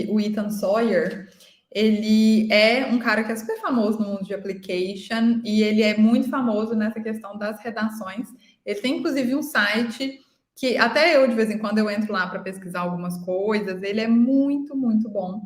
o Ethan Sawyer, ele é um cara que é super famoso no mundo de application e ele é muito famoso nessa questão das redações. Ele tem, inclusive, um site que até eu, de vez em quando, eu entro lá para pesquisar algumas coisas. Ele é muito, muito bom.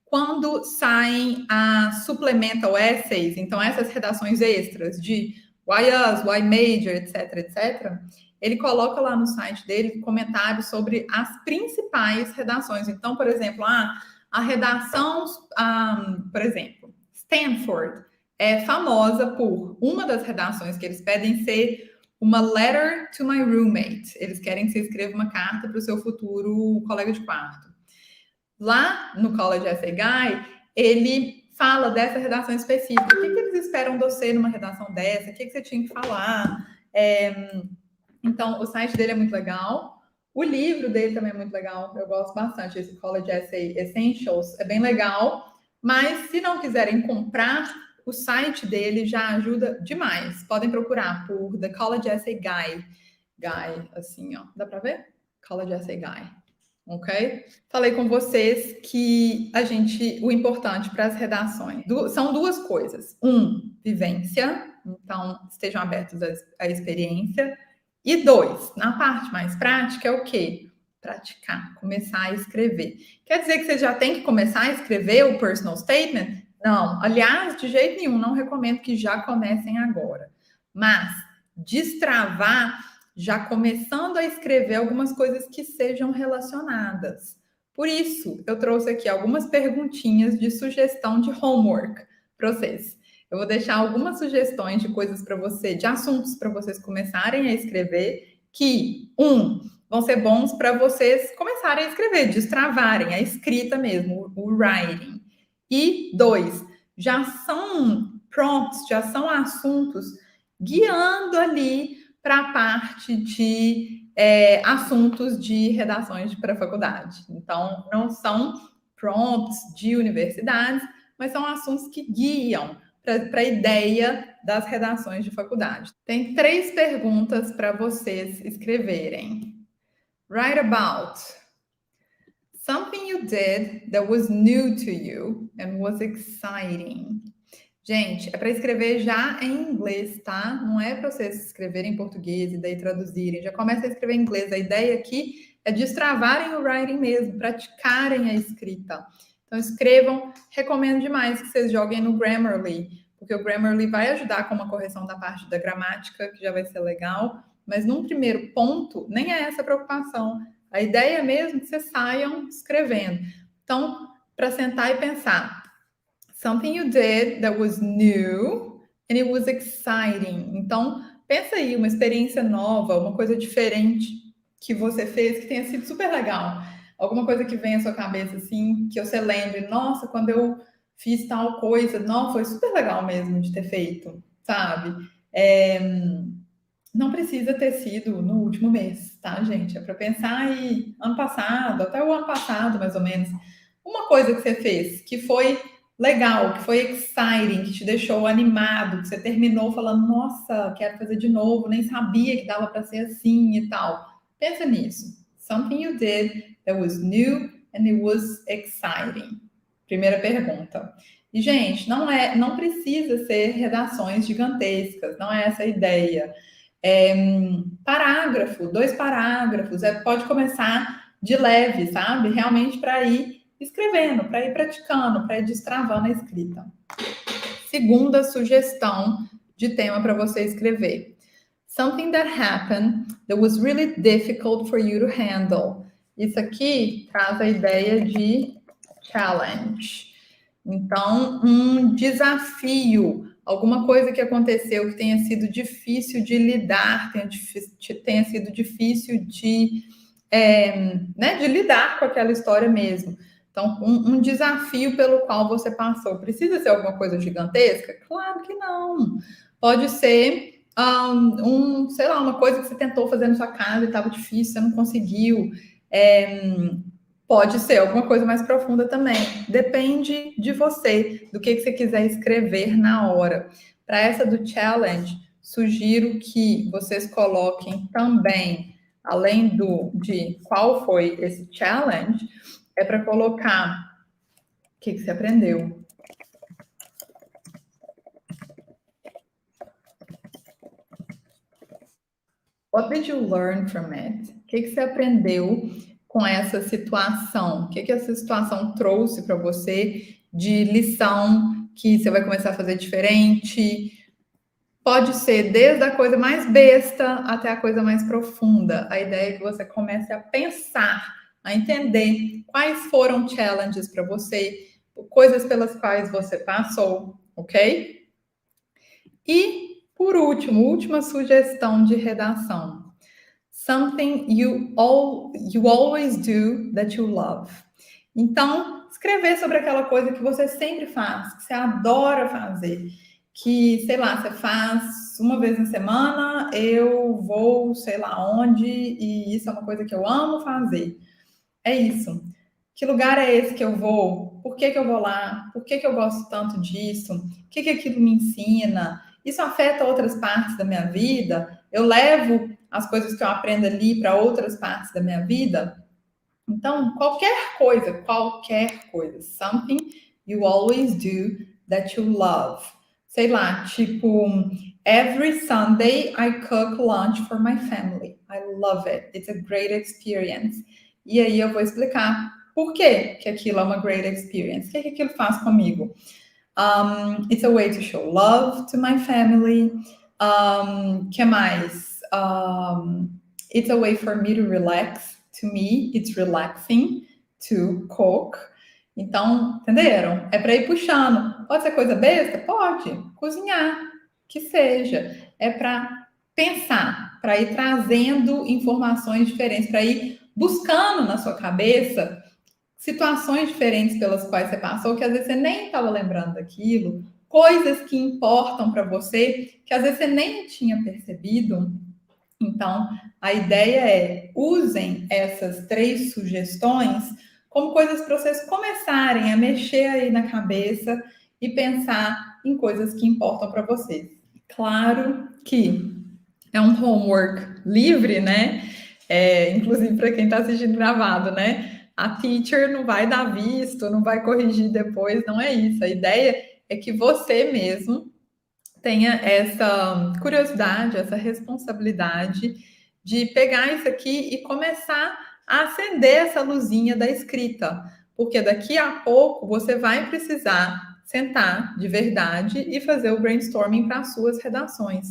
Quando saem as supplemental essays, então essas redações extras de why us, why major, etc, etc, ele coloca lá no site dele comentários sobre as principais redações. Então, por exemplo, a redação, por exemplo, Stanford é famosa por uma das redações que eles pedem ser uma letter to my roommate. Eles querem que você escreva uma carta para o seu futuro colega de quarto. Lá no College Essay Guy, ele fala dessa redação específica. O que eles esperam de você numa redação dessa? O que você tinha que falar? Então, o site dele é muito legal. O livro dele também é muito legal. Eu gosto bastante. Esse College Essay Essentials é bem legal. Mas, se não quiserem comprar, o site dele já ajuda demais. Podem procurar por The College Essay Guy. Guy, assim, ó. Dá para ver? College Essay Guy. Ok? Falei com vocês que o importante para as redações são duas coisas. Vivência. Então, estejam abertos à experiência. E 2, na parte mais prática, é o quê? Praticar, começar a escrever. Quer dizer que você já tem que começar a escrever o personal statement? Não. Aliás, de jeito nenhum, não recomendo que já comecem agora. Mas destravar já começando a escrever algumas coisas que sejam relacionadas. Por isso, eu trouxe aqui algumas perguntinhas de sugestão de homework para vocês. Eu vou deixar algumas sugestões de coisas para você, de assuntos para vocês começarem a escrever, que, vão ser bons para vocês começarem a escrever, destravarem a escrita mesmo, o writing. E 2, já são prompts, já são assuntos guiando ali para a parte de assuntos de redações para a faculdade. Então, não são prompts de universidades, mas são assuntos que guiam para a ideia das redações de faculdade. Tem 3 perguntas para vocês escreverem. Write about something you did that was new to you and was exciting. Gente, é para escrever já em inglês, tá? Não é para vocês escreverem em português e daí traduzirem. Já começa a escrever em inglês. A ideia aqui é destravarem o writing mesmo, praticarem a escrita. Então, escrevam. Recomendo demais que vocês joguem no Grammarly, porque o Grammarly vai ajudar com uma correção da parte da gramática, que já vai ser legal. Mas, num primeiro ponto, nem é essa a preocupação. A ideia é mesmo que vocês saiam escrevendo. Então, para sentar e pensar, something you did that was new and it was exciting. Então, pensa aí, uma experiência nova, uma coisa diferente que você fez que tenha sido super legal. Alguma coisa que venha à sua cabeça, assim, que você lembre, nossa, quando eu fiz tal coisa, não, foi super legal mesmo de ter feito, sabe? Não precisa ter sido no último mês, tá, gente? É para pensar aí, ano passado, até o ano passado, mais ou menos, uma coisa que você fez que foi legal, que foi exciting, que te deixou animado, que você terminou falando, nossa, quero fazer de novo, nem sabia que dava para ser assim e tal. Pensa nisso. Something you did that was new and it was exciting. Primeira pergunta. E, gente, não precisa ser redações gigantescas, não é essa a ideia. Parágrafo, 2 parágrafos, pode começar de leve, sabe? Realmente para ir escrevendo, para ir praticando, para ir destravando a escrita. Segunda sugestão de tema para você escrever. Something that happened that was really difficult for you to handle. Isso aqui traz a ideia de challenge. Então, um desafio, alguma coisa que aconteceu que tenha sido difícil de lidar, tenha sido difícil de lidar com aquela história mesmo. Então, um desafio pelo qual você passou. Precisa ser alguma coisa gigantesca? Claro que não. Pode ser, sei lá, uma coisa que você tentou fazer na sua casa e estava difícil, você não conseguiu. Pode ser alguma coisa mais profunda também. Depende de você, do que você quiser escrever na hora. Para essa do challenge, sugiro que vocês coloquem também, além de qual foi esse challenge, é para colocar o que você aprendeu. What did you learn from it? O que você aprendeu com essa situação? O que essa situação trouxe para você de lição que você vai começar a fazer diferente? Pode ser desde a coisa mais besta até a coisa mais profunda. A ideia é que você comece a pensar, a entender quais foram challenges para você, coisas pelas quais você passou, ok? E, por último, última sugestão de redação. Something you always do that you love. Então, escrever sobre aquela coisa que você sempre faz, que você adora fazer, que, sei lá, você faz uma vez na semana, eu vou, sei lá onde, e isso é uma coisa que eu amo fazer. É isso. Que lugar é esse que eu vou? Por que eu vou lá? Por que eu gosto tanto disso? O que aquilo me ensina? Isso afeta outras partes da minha vida? Eu levo as coisas que eu aprendo ali para outras partes da minha vida? Então, qualquer coisa, something you always do that you love. Sei lá, tipo, every Sunday I cook lunch for my family. I love it. It's a great experience. E aí eu vou explicar por que aquilo é uma great experience. O que aquilo faz comigo? It's a way to show love to my family. Que mais? It's a way for me to relax. To me, it's relaxing to cook. Então, entenderam? É para ir puxando. Pode ser coisa besta? Pode. Cozinhar, que seja. É para pensar, para ir trazendo informações diferentes, para ir buscando na sua cabeça situações diferentes pelas quais você passou, que às vezes você nem estava lembrando daquilo, coisas que importam para você, que às vezes você nem tinha percebido. Então, a ideia é usem essas 3 sugestões como coisas para vocês começarem a mexer aí na cabeça e pensar em coisas que importam para vocês. Claro que é um homework livre, né? Inclusive para quem está assistindo gravado, né? A teacher não vai dar visto, não vai corrigir depois, não é isso. A ideia é que você mesmo tenha essa curiosidade, essa responsabilidade de pegar isso aqui e começar a acender essa luzinha da escrita, porque daqui a pouco você vai precisar sentar de verdade e fazer o brainstorming para as suas redações.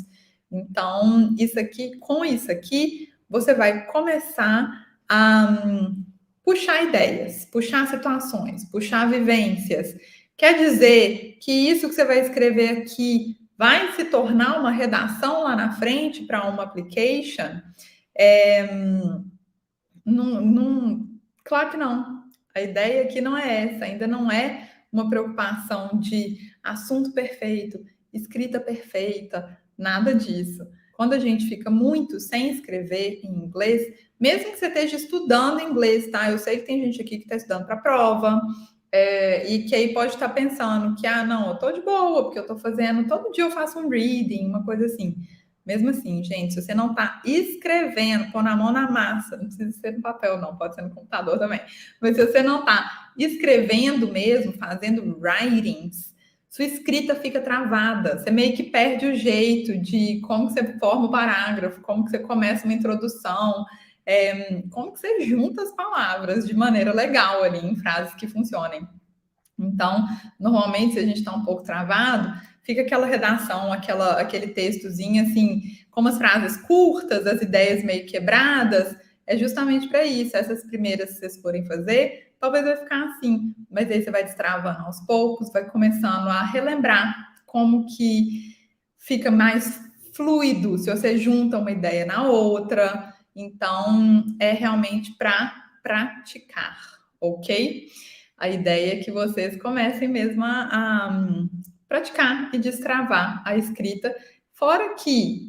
Então, com isso aqui, você vai começar a puxar ideias, puxar situações, puxar vivências. Quer dizer que isso que você vai escrever aqui vai se tornar uma redação lá na frente para uma application? Claro que não. A ideia aqui não é essa, ainda não é uma preocupação de assunto perfeito, escrita perfeita, nada disso. Quando a gente fica muito sem escrever em inglês, mesmo que você esteja estudando inglês, tá? Eu sei que tem gente aqui que está estudando para prova, e que aí pode estar pensando que, não, eu tô de boa, porque eu tô fazendo, todo dia eu faço um reading, uma coisa assim. Mesmo assim, gente, se você não está escrevendo, pôr a mão na massa, não precisa ser no papel, não, pode ser no computador também. Mas se você não está escrevendo mesmo, fazendo writings, sua escrita fica travada. Você meio que perde o jeito de como que você forma o parágrafo, como que você começa uma introdução, como que você junta as palavras de maneira legal ali, em frases que funcionem. Então, normalmente, se a gente está um pouco travado, fica aquela redação, aquele textozinho, assim, com as frases curtas, as ideias meio quebradas, é justamente para isso. Essas primeiras que vocês forem fazer, talvez vai ficar assim, mas aí você vai destravando aos poucos, vai começando a relembrar como que fica mais fluido se você junta uma ideia na outra. Então, é realmente para praticar, ok? A ideia é que vocês comecem mesmo a praticar e destravar a escrita. Fora que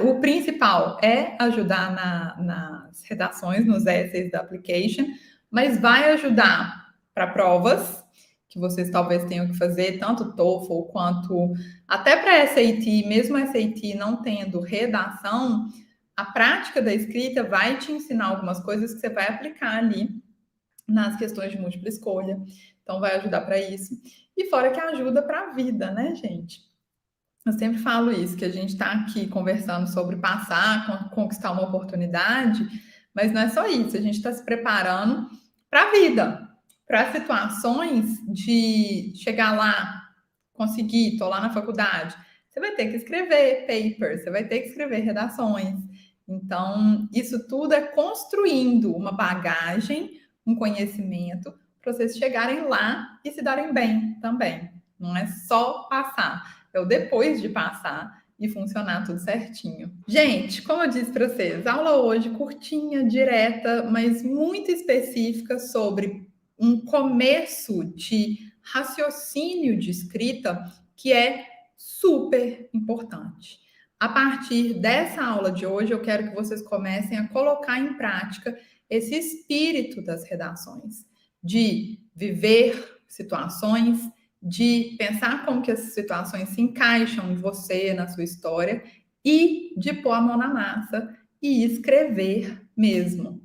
o principal é ajudar nas redações, nos essays da application, mas vai ajudar para provas que vocês talvez tenham que fazer, tanto TOEFL quanto até para SAT, mesmo SAT não tendo redação, a prática da escrita vai te ensinar algumas coisas que você vai aplicar ali nas questões de múltipla escolha. Então, vai ajudar para isso. E fora que ajuda para a vida, né, gente? Eu sempre falo isso, que a gente está aqui conversando sobre passar, conquistar uma oportunidade, mas não é só isso, a gente está se preparando para a vida, para situações de chegar lá, conseguir, estou lá na faculdade. Você vai ter que escrever papers, você vai ter que escrever redações. Então, isso tudo é construindo uma bagagem, um conhecimento, para vocês chegarem lá e se darem bem também. Não é só passar, é o depois de passar e funcionar tudo certinho. Gente, como eu disse para vocês, aula hoje curtinha, direta, mas muito específica sobre um começo de raciocínio de escrita que é super importante. A partir dessa aula de hoje, eu quero que vocês comecem a colocar em prática esse espírito das redações, de viver situações, de pensar como que essas situações se encaixam em você, na sua história, e de pôr a mão na massa e escrever mesmo.